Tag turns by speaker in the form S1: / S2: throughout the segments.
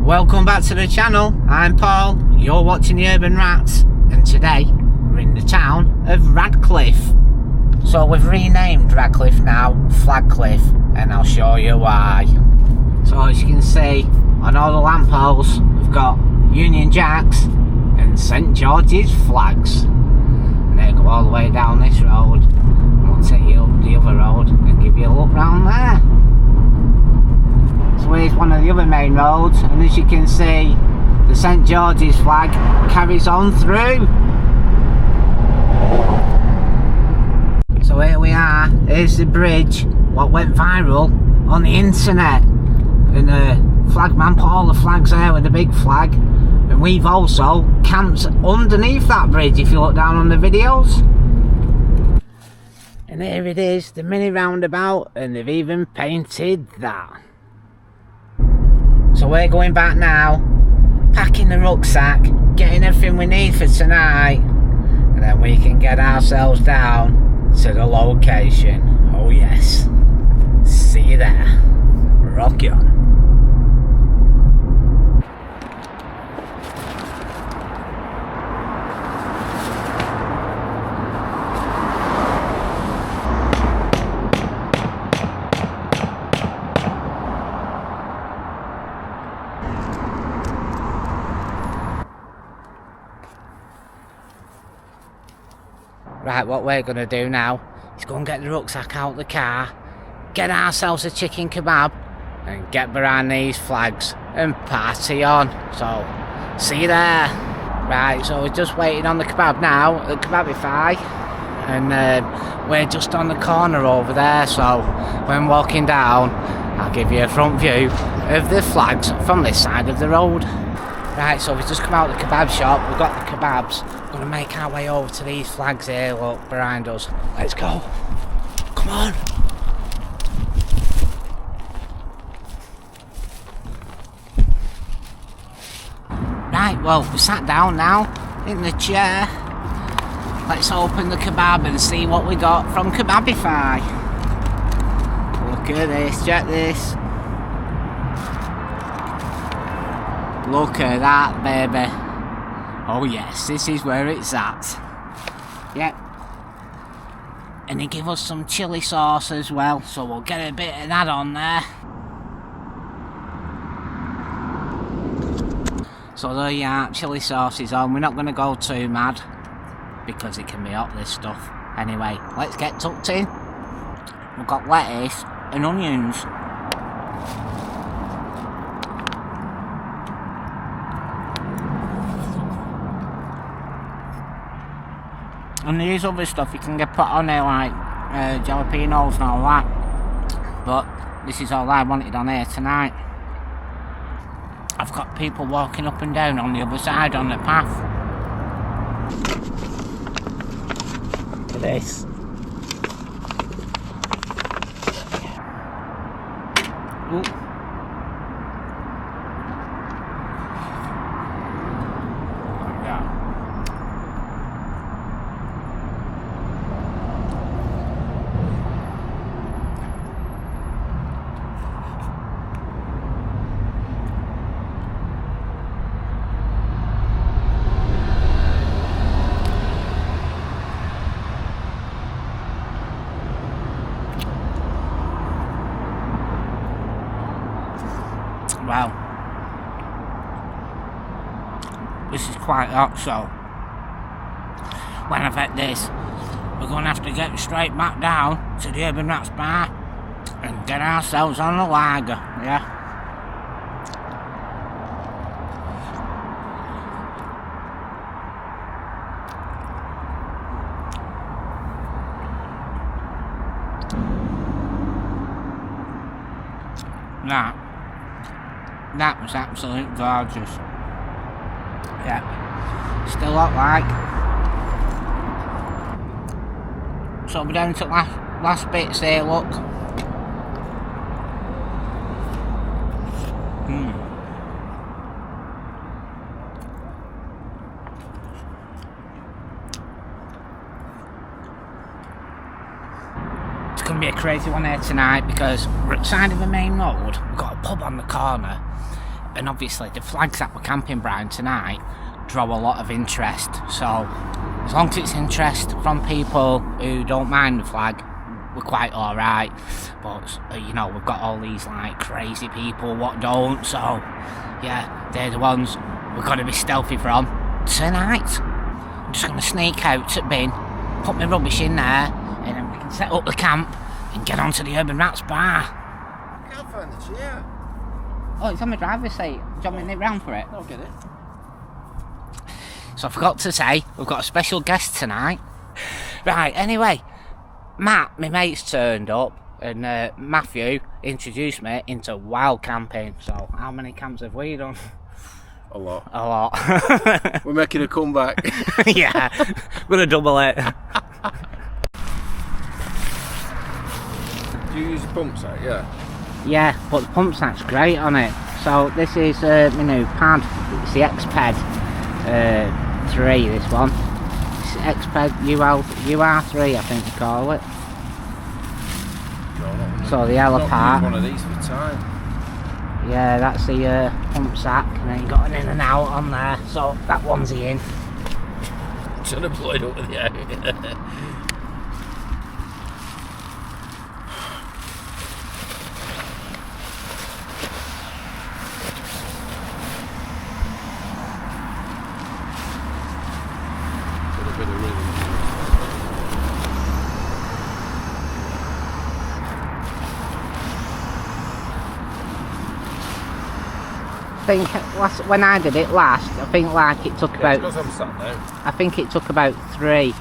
S1: Welcome back to the channel. I'm Paul, you're watching the Urban Rats, and today we're in the town of Radcliffe. So we've renamed Radcliffe now Flagcliffe, and I'll show you why. So as you can see, on all the lampposts we've got Union Jacks and St George's flags, and they go all the way down this road, and we'll take you up the other road and give you a look round there. So here's one of the other main roads, and as you can see, the St George's flag carries on through. So here we are, here's the bridge, what went viral on the internet, and the flagman put all the flags there with the big flag, and we've also camped underneath that bridge if you look down on the videos. And here it is, the mini roundabout, and they've even painted that. So we're going back now, packing the rucksack, getting everything we need for tonight, and then we can get ourselves down to the location. Oh yes, see you there. Rock on. Right, what we're going to do now is go and get the rucksack out of the car, get ourselves a chicken kebab, and get behind these flags and party on. So, see you there. Right, so we're just waiting on the kebab now at Kebabify, and we're just on the corner over there, so when walking down I'll give you a front view of the flags from this side of the road. Right, so we've just come out of the kebab shop, we've got the kebabs. We're going to make our way over to these flags here, look, behind us. Let's go. Come on. Right, well, we sat down now in the chair. Let's open the kebab and see what we got from Kebabify. Look at this, check this. Look at that, baby. Oh yes, this is where it's at. Yep. And they give us some chilli sauce as well, so we'll get a bit of that on there. So there you are, chilli sauce is on. We're not going to go too mad, because it can be hot, this stuff. Anyway, let's get tucked in. We've got lettuce and onions. And there's other stuff you can get put on there, like jalapenos and all that. But this is all I wanted on here tonight. I've got people walking up and down on the other side on the path. Look at this. Ooh. Well, this is quite hot, so when I've had this, we're going to have to get straight back down to the Urban Rats bar and get ourselves on a lager, yeah? That was absolutely gorgeous. Yeah. Still hot like. So we're down to last bits here, look. It's going to be a crazy one here tonight because we're at the side of the main road, we've got a pub on the corner, and obviously the flags that we're camping behind tonight draw a lot of interest. So as long as it's interest from people who don't mind the flag, we're quite alright. But you know, we've got all these like crazy people what don't, so yeah, they're the ones we've got to be stealthy from tonight. I'm just going to sneak out to the bin, put my rubbish in there, and then we can set up the camp and get onto the Urban Rats bar.
S2: I can't find the chair.
S1: Oh, it's on my driver's seat. Do you want me to nip round for it?
S2: I'll get it.
S1: So I forgot to say, we've got a special guest tonight. Right, anyway, Matt, my mate's turned up, and Matthew introduced me into wild camping. So how many camps have we done?
S2: A lot.
S1: A lot.
S2: We're making a comeback.
S1: Yeah, we're gonna double it.
S2: Do you use a pump set? Yeah.
S1: Yeah, but the pump set's great on it. So this is my new pad. It's the X-Ped 3, this one. It's X-Ped UR3, I think they call it.
S2: No,
S1: so the yellow part.
S2: One of these for time.
S1: Yeah, that's the pump sack, and then you got an in and out on there. So that one's the in.
S2: Trying to blow it up with the air.
S1: I think when I did it last, I think like it took about.
S2: Because I'm sat down.
S1: I think it took about 3.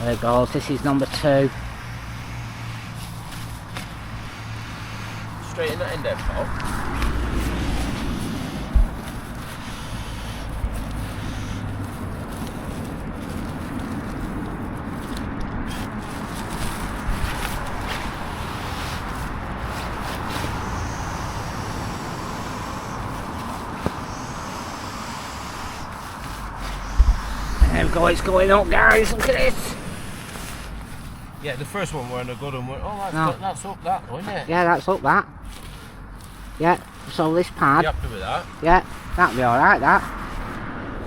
S1: There it goes. This is number 2.
S2: Straight in that end there, Paul.
S1: There we go, it's going up, guys. Look at this.
S2: Yeah, the first one weren't a good one. Oh, that's up that, isn't it?
S1: Yeah, that's up that. Yeah, so this pad.
S2: You happy with that?
S1: Yeah, that'll be alright, that.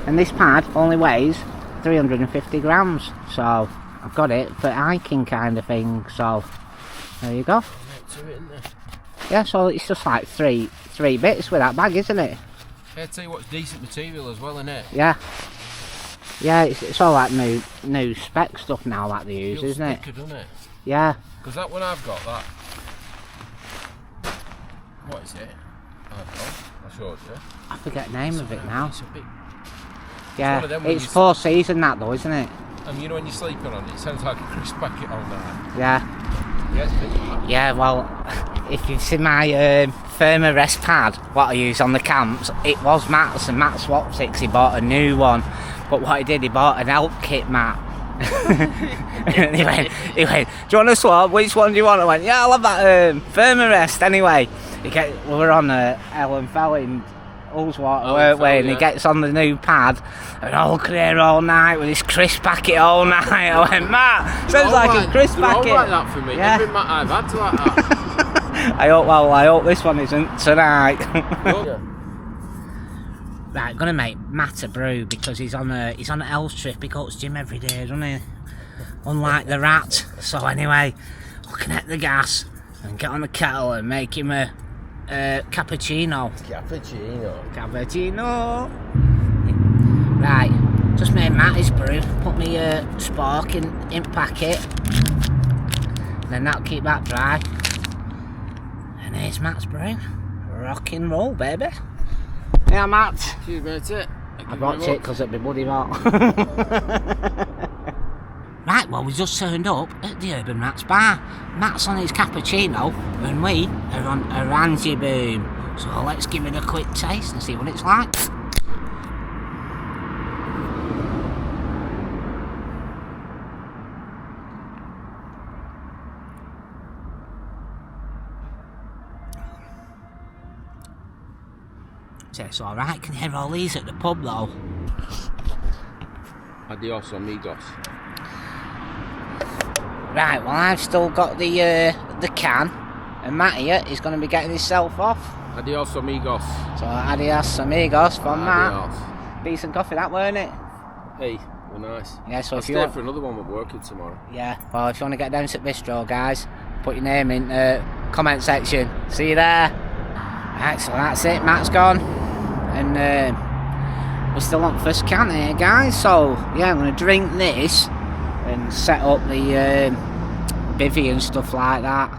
S1: And this pad only weighs 350 grams. So I've got it for hiking kind of thing. So there you go. Yeah, so it's just like three bits with that bag, isn't it?
S2: Yeah, I tell you what's decent material as well, isn't it?
S1: Yeah. Yeah, it's all like new spec stuff now that they use, isn't it?
S2: Thicker, doesn't it?
S1: Yeah.
S2: Because that one I've got, that. What is it? I don't know. I'll show it to you.
S1: I forget the name of it now.
S2: It's a big.
S1: Yeah, it's 4 season that though, isn't it?
S2: And you know when you're sleeping on it, it sounds like a crisp packet on that.
S1: Yeah.
S2: Yeah, it's big.
S1: Yeah, well, if you've seen my firmer rest pad, what I use on the camps, it was Matt's, and Matt swapped it because he bought a new one. But what he did, he bought an elk kit, Matt. And he went, do you want to swap? Which one do you want? I went, yeah, I'll have that firmer rest anyway. We were on Ellen Fell in Ullswater, weren't we? And he gets on the new pad, and I'll look at here all night with this crisp packet all night. I went, Matt, sounds like a crisp packet.
S2: Like that for me. Yeah. Every Matt I've had to like that.
S1: I hope this one isn't tonight.
S2: Yeah.
S1: Right, gonna make Matt a brew because he's on an elf trip. He goes to gym every day, doesn't he? Unlike the rat. So anyway, I'll connect the gas and get on the kettle and make him a cappuccino. Cappuccino. Right, just made Matt his brew. Put me spark in packet. Then that'll keep that dry. And here's Matt's brew. Rock and roll, baby. Yeah, Matt.
S2: Cheers, mate.
S1: I bought it because it'd be bloody hot. Right, well, we just turned up at the Urban Rats bar. Matt's on his cappuccino and we are on Orange Boom. So let's give it a quick taste and see what it's like. Tastes alright. Can hear all these at the pub though.
S2: Adios amigos.
S1: Right, well I've still got the can, and Matt here is going to be getting himself off.
S2: Adios amigos.
S1: So adios amigos from
S2: Adios.
S1: Matt. Decent coffee that, weren't it?
S2: Hey, we're nice.
S1: Yeah, so
S2: I'll
S1: if you
S2: stay
S1: want
S2: for another one, we're working tomorrow.
S1: Yeah, well if you want to get down to the bistro, guys, put your name in the comment section. See you there. Right, so that's it, Matt's gone. And we're still on first can here, guys. So yeah, I'm going to drink this and set up the bivvy and stuff like that.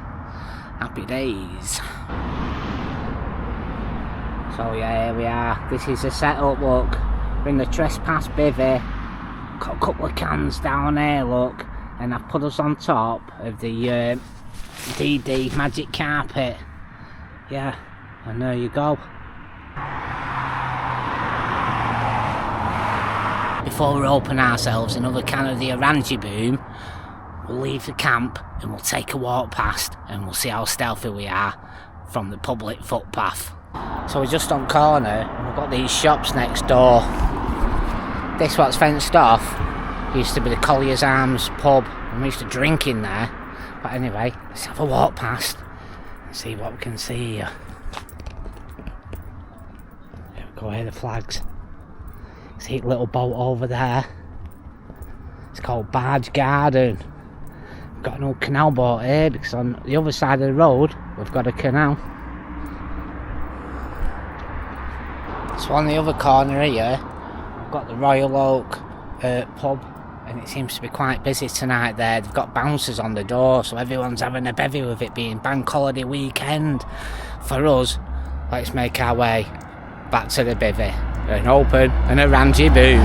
S1: Happy days. So yeah, here we are. This is the setup, look. We're in the trespass bivvy. Got a couple of cans down here, look. And I've put us on top of the DD magic carpet. Yeah, and there you go. Before we open ourselves another can of the Orange Boom, we'll leave the camp and we'll take a walk past and we'll see how stealthy we are from the public footpath. So we're just on corner and we've got these shops next door. This what's fenced off used to be the Collier's Arms pub, and we used to drink in there. But anyway, let's have a walk past and see what we can see here. There we go, here the flags. See a little boat over there. It's called Barge Garden. We've got an old canal boat here because on the other side of the road we've got a canal. So on the other corner here we've got the Royal Oak pub, and it seems to be quite busy tonight there. They've got bouncers on the door, so everyone's having a bevy with it being bank holiday weekend. For us, let's make our way back to the bivvy and open an Orange Boom.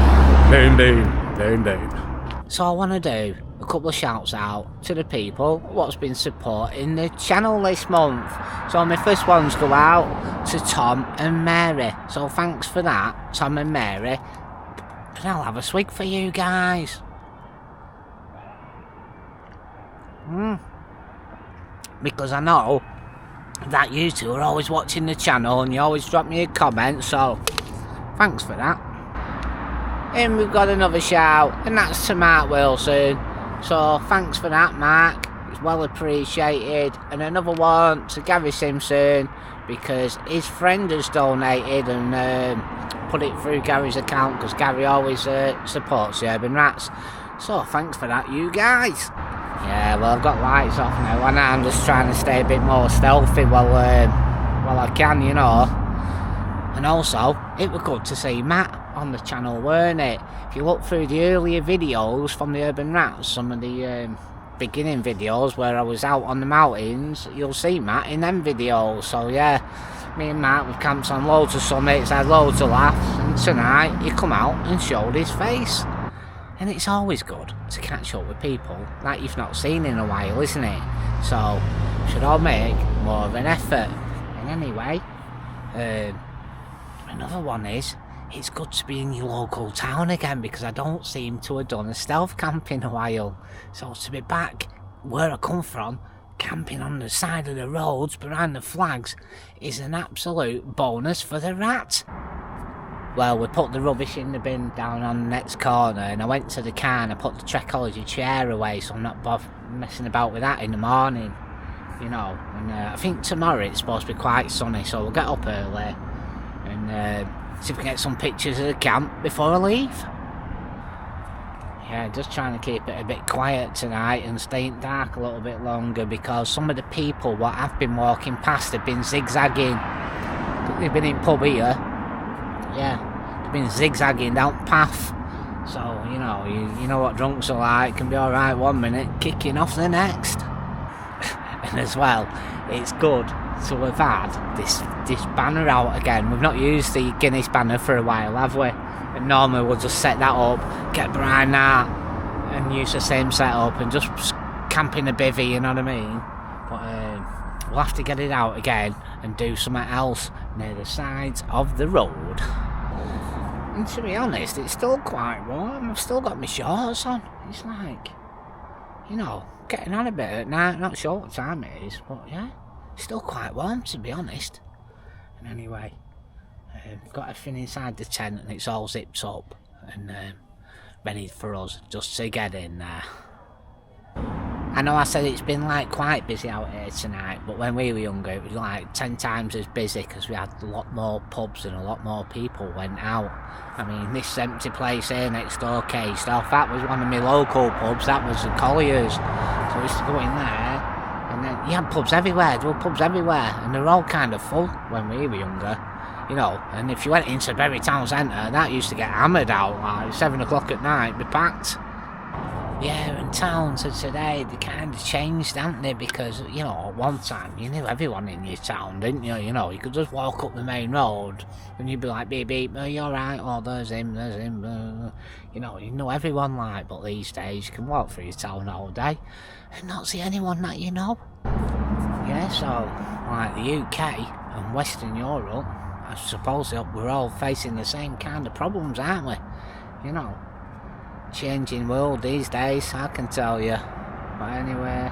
S1: Boom, boom, boom, boom. So I want to do a couple of shouts out to the people what's been supporting the channel this month. So my first ones go out to Tom and Mary. So thanks for that, Tom and Mary. And I'll have a swig for you guys. Because I know that you two are always watching the channel and you always drop me a comment, so thanks for that. And we've got another shout, and that's to Mark Wilson. So thanks for that, Mark. It's well appreciated. And another one to Gary Simpson, because his friend has donated and put it through Gary's account, because Gary always supports the Urban Rats. So thanks for that, you guys. Yeah, well I've got lights off now and I'm just trying to stay a bit more stealthy while I can, you know. And also, it was good to see Matt on the channel, weren't it? If you look through the earlier videos from the Urban Rats, some of the beginning videos where I was out on the mountains, you'll see Matt in them videos. So yeah, me and Matt, we've camped on loads of summits, had loads of laughs, and tonight he come out and showed his face. And it's always good to catch up with people that you've not seen in a while, isn't it? So we should all make more of an effort. And anyway, another one is, it's good to be in your local town again, because I don't seem to have done a stealth camp in a while. So to be back where I come from, camping on the side of the roads behind the flags, is an absolute bonus for the rat. Well, we put the rubbish in the bin down on the next corner, and I went to the car and I put the Trekology chair away, so I'm not messing about with that in the morning, you know. And I think tomorrow it's supposed to be quite sunny, so we'll get up early and see if we can get some pictures of the camp before I leave. Yeah, just trying to keep it a bit quiet tonight and staying dark a little bit longer, because some of the people what I've been walking past have been zigzagging. They've been in pub here. Yeah, they've been zigzagging down the path. So, you know, you know what drunks are like. Can be alright one minute, kicking off the next. And as well, it's good to have had this banner out again. We've not used the Guinness banner for a while, have we? And normally we'll just set that up, get behind that, and use the same setup and just camp in a bivvy, you know what I mean? But we'll have to get it out again and do something else near the sides of the road. And to be honest, it's still quite warm. I've still got my shorts on. It's like, you know, getting on a bit at night. Not sure what time it is, but yeah, it's still quite warm, to be honest. And anyway, got everything inside the tent and it's all zipped up and ready for us just to get in there. I know I said it's been like quite busy out here tonight, but when we were younger it was like 10 times as busy because we had a lot more pubs and a lot more people went out. I mean, this empty place here next door, cased off, that was one of my local pubs, that was the Collier's. So I used to go in there, and then you had pubs everywhere, there were pubs everywhere, and they were all kind of full when we were younger, you know. And if you went into Bury Town Centre, that used to get hammered out, like 7 o'clock at night, be packed. Yeah, and towns of today, they kind of changed, haven't they? Because, you know, at one time, you knew everyone in your town, didn't you? You know, you could just walk up the main road, and you'd be like, beep, beep, oh, you alright? Oh, there's him. You know, you know everyone, like, but these days, you can walk through your town all day and not see anyone that you know. Yeah, so, like, the UK and Western Europe, I suppose we're all facing the same kind of problems, aren't we? You know. Changing world these days, I can tell you. But anyway,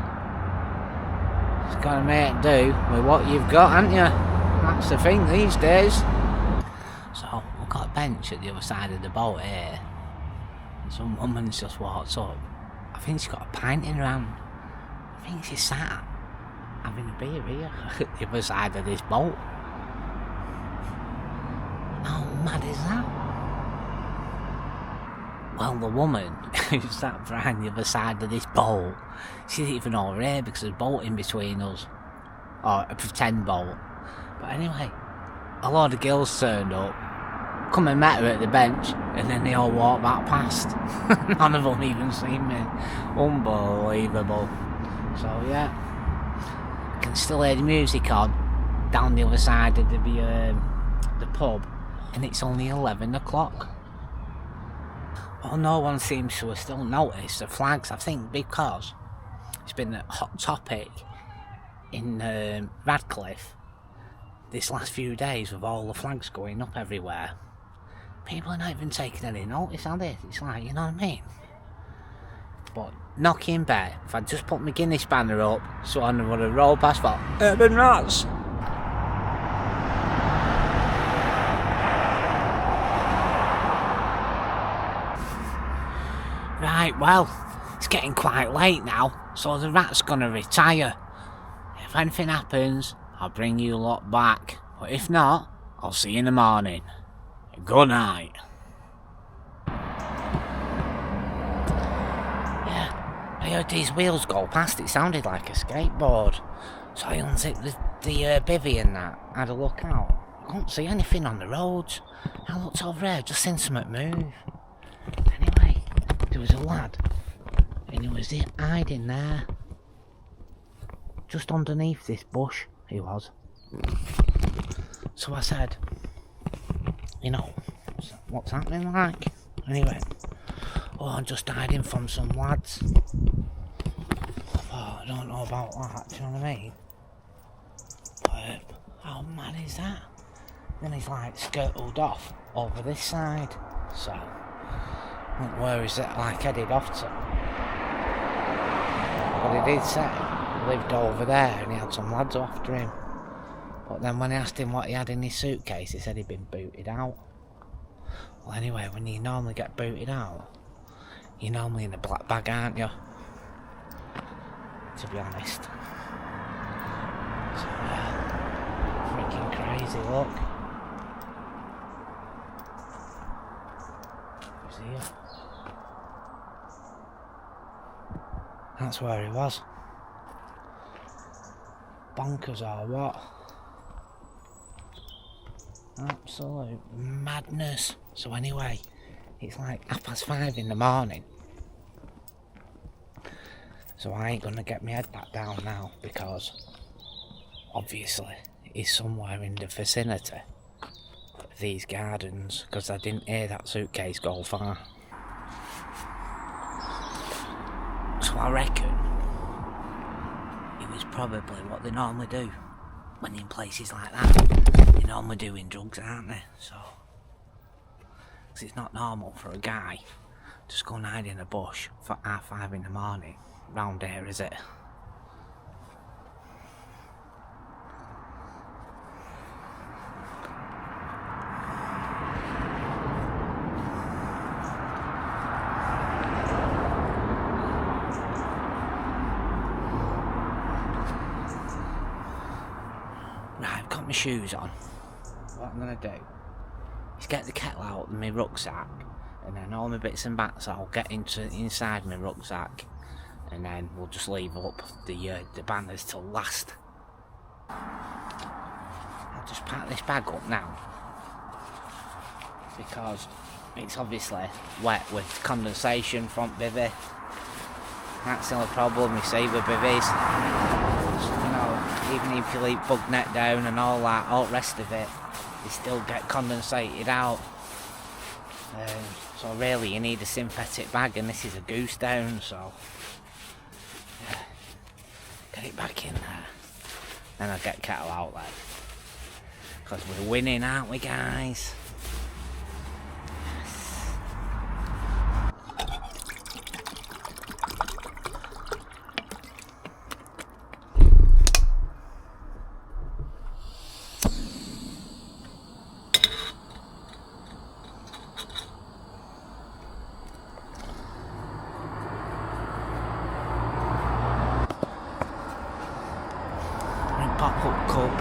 S1: it's got to make do with what you've got, haven't you? That's the thing these days. So we've got a bench at the other side of the boat here, and some woman's just walked up. I think she's got a pint in her hand. I think she's sat having a beer here at the other side of this boat. How mad is that? Well, the woman who sat behind the other side of this boat, she didn't even know we're here because there's a boat in between us. Or a pretend boat. But anyway, a lot of girls turned up, come and met her at the bench, and then they all walked back past. None of them even seen me. Unbelievable. So yeah, I can still hear the music on down the other side of the pub, and it's only 11 o'clock. Well, no one seems to have still noticed the flags, I think because it's been a hot topic in Radcliffe this last few days with all the flags going up everywhere. People are not even taking any notice, are they? It's like, you know what I mean? But knocking back, if I just put my Guinness banner up so I would have rolled past for urban rats. Right, well, it's getting quite late now, so the rat's gonna retire. If anything happens, I'll bring you lot back, but if not, I'll see you in the morning. Good night. Yeah, I heard these wheels go past, it sounded like a skateboard. So I unzipped the bivvy and that, had a look out. I couldn't see anything on the roads. I looked over there, just seen something move. Anyway, there was a lad, and he was hiding there. Just underneath this bush, he was. So I said, you know, what's happening like? And he went, oh, I'm just hiding from some lads. I thought, I don't know about that, do you know what I mean? But how mad is that? Then he's like skirtled off over this side. So, where is it like headed off to? But he did say he lived over there and he had some lads after him. But then when I asked him what he had in his suitcase, he said he'd been booted out. Well, anyway, when you normally get booted out, you're normally in a black bag, aren't you? To be honest. So, yeah, freaking crazy, look. Who's here? That's where he was. Bonkers or what? Absolute madness. So anyway, it's like 5:30 in the morning. So I ain't gonna get my head back down now because obviously he's somewhere in the vicinity of these gardens because I didn't hear that suitcase go far. So I reckon it was probably what they normally do when in places like that. They're normally doing drugs, aren't they? So, because it's not normal for a guy just go and hide in a bush for 5:30 in the morning round here, is it? Right, I've got my shoes on. What I'm going to do is get the kettle out of my rucksack, and then all my bits and bats I'll get inside my rucksack, and then we'll just leave up the banners till last. I'll just pack this bag up now because it's obviously wet with condensation from bivvy. That's the only problem we see with bivvies. You know, even if you leave bug net down and all that, all the rest of it, you still get condensated out. So really you need a synthetic bag, and this is a goose down, so yeah, get it back in there. Then I'll get kettle out there. Because we're winning, aren't we, guys? Pop-up cup.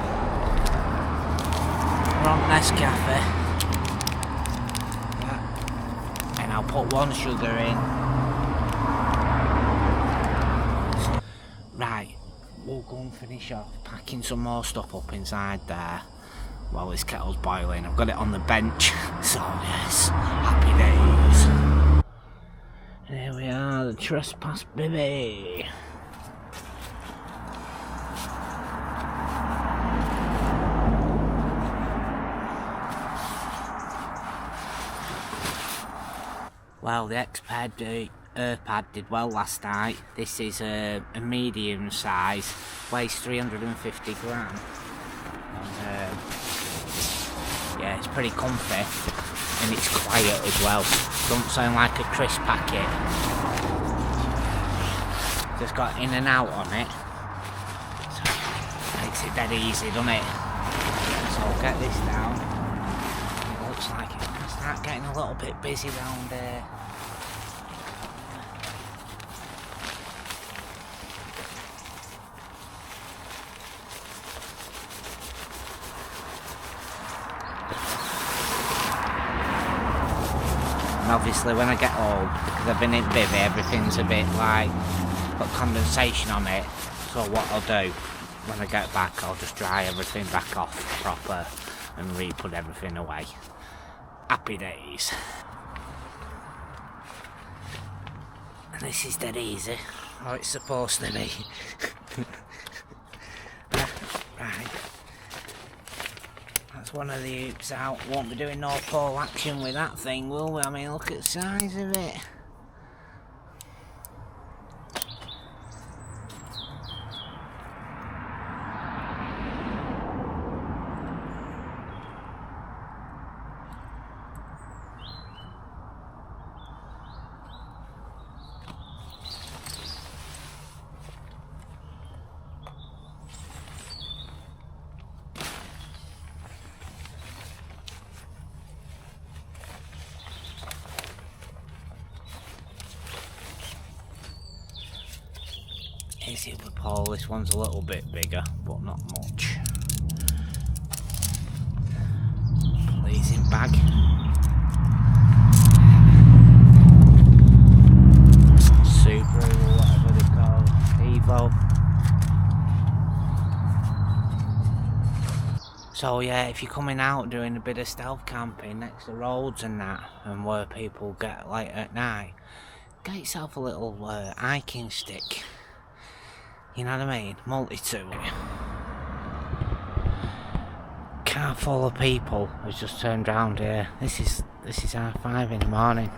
S1: We're on Nescafe. Yeah. And I'll put one sugar in. Right, we'll go and finish off packing some more stuff up inside there while this kettle's boiling. I've got it on the bench, so yes, happy days. And here we are, the trespass baby. Well, the pad did well last night. This is a medium size, weighs 350 gram. And, yeah, it's pretty comfy and it's quiet as well. Don't sound like a crisp packet. Just got in and out on it. So makes it dead easy, doesn't it? So I'll get this down. It looks like it's going to start getting a little bit busy round here. Obviously when I get home, because I've been in bivvy, everything's a bit like got condensation on it, so what I'll do when I get back, I'll just dry everything back off proper and re-put everything away. Happy days. And this is dead easy, or it's supposed to be. Right. That's one of the hoops out. Won't be doing no pole action with that thing, will we? I mean, look at the size of it. Here's the other pole. This one's a little bit bigger, but not much. Pleasing bag. Subaru or whatever they call it. Evo. So yeah, if you're coming out doing a bit of stealth camping next to roads and that, and where people get late at night, get yourself a little hiking stick. You know what I mean? Multi-tool. Car full of people has just turned round here. This is 5:30 in the morning.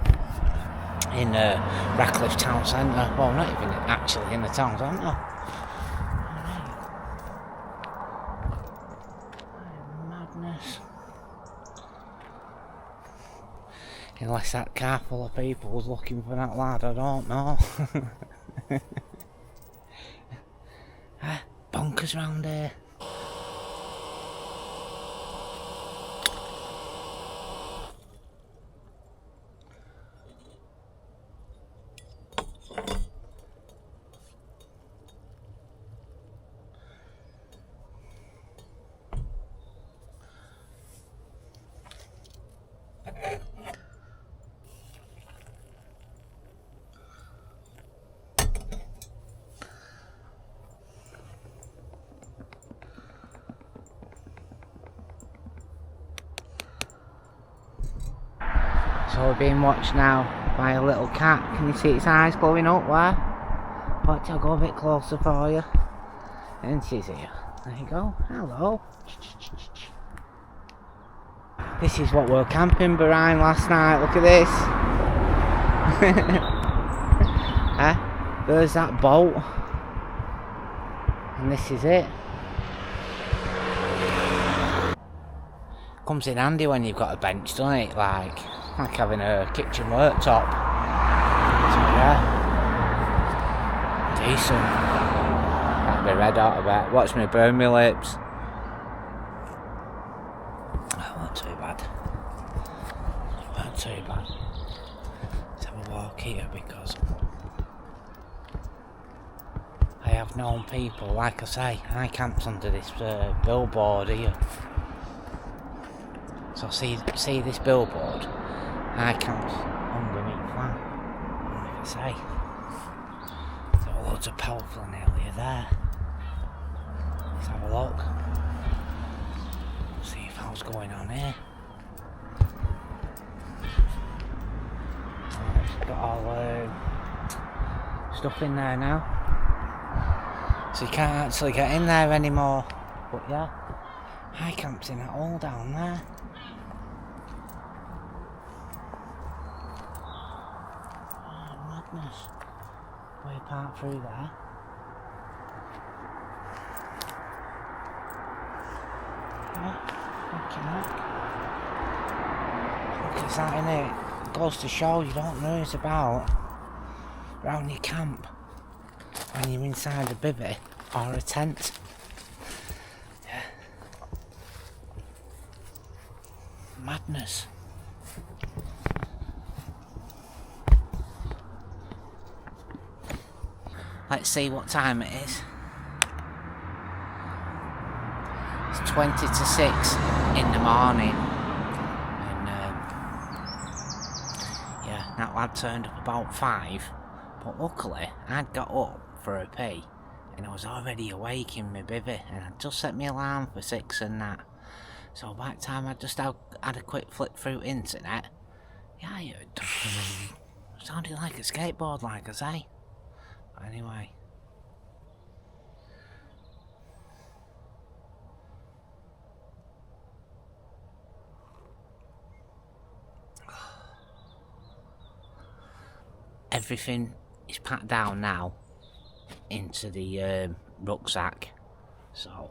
S1: in Radcliffe town centre. Well, not even actually in the town centre. Madness. Unless that car full of people was looking for that lad, I don't know. Bonkers round here. So we're being watched now by a little cat. Can you see its eyes glowing up there? Watch, I'll go a bit closer for you. And she's here. There you go. Hello. This is what we were camping behind last night. Look at this. There's that boat. And this is it. Comes in handy when you've got a bench, doesn't it? Like having a kitchen worktop. So yeah, decent. Can't be red out of it. Watch me burn my lips. Oh, not too bad. Not too bad. Let's have a walk here because I have known people, like I say, I camped under this billboard here. So see this billboard? I camped underneath that. Like I say, there were loads of powerful earlier there. Let's have a look. See if I was going on here. Oh, it's got all stuff in there now. So you can't actually get in there anymore. But yeah, I camped in that hole down there. Way apart through there. Yeah, look at that, innit? It goes to show you don't know it's about around your camp when you're inside a bivvy or a tent. Yeah. Madness. Let's see what time it is. It's 20 to 6 in the morning. And yeah, that lad turned up about 5. But luckily, I'd got up for a pee. And I was already awake in my bivvy. And I'd just set my alarm for 6 and that. So by the time I just had a quick flip through internet, yeah, it sounded like a skateboard, like I say. Anyway, everything is packed down now into the rucksack, so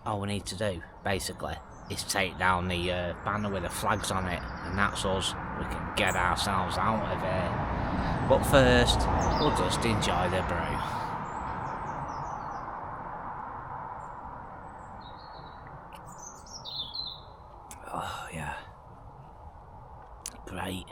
S1: all we need to do basically is take down the banner with the flags on it, and that's us. We can get ourselves out of here. But first, we'll just enjoy the brew. Oh yeah, great.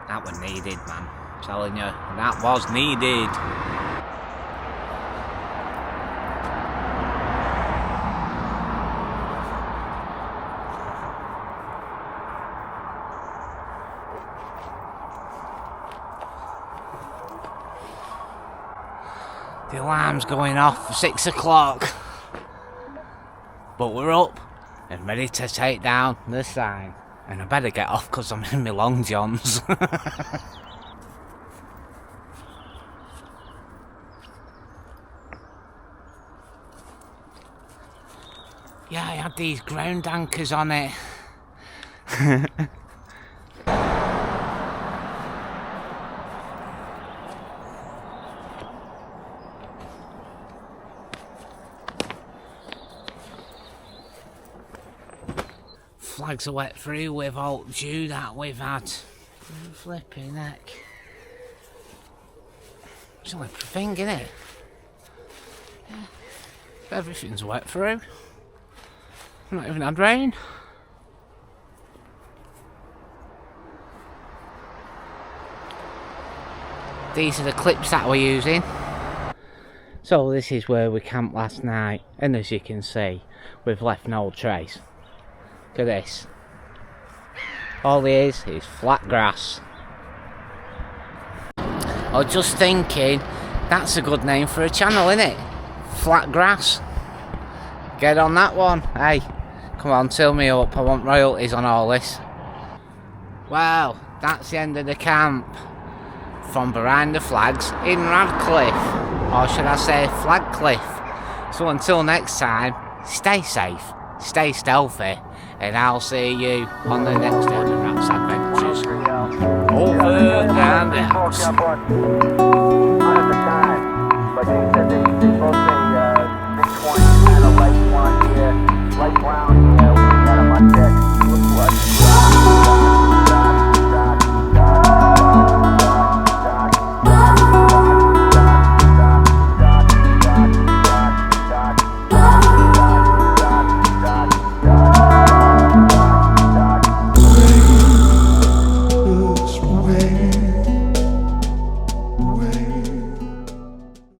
S1: That was needed, man. I'm telling you, that was needed. The alarm's going off for 6 o'clock. But we're up and ready to take down the sign. And I better get off because I'm in my long johns. Yeah, I had these ground anchors on it. Flags are wet through with all dew that we've had. Flipping heck. It's only a thing, innit? Yeah. Everything's wet through. Not even had rain. These are the clips that we're using. So this is where we camped last night, and as you can see, we've left no trace. Look at this. All there is flat grass. I was just thinking, that's a good name for a channel, isn't it? Flat grass. Get on that one. Hey, come on, till me up. I want royalties on all this. Well, that's the end of the camp. From behind the flags in Radcliffe. Or should I say Flagcliffe. So until next time, stay safe, stay stealthy, and I'll see you on the next Urban Rats Adventures. Over and out.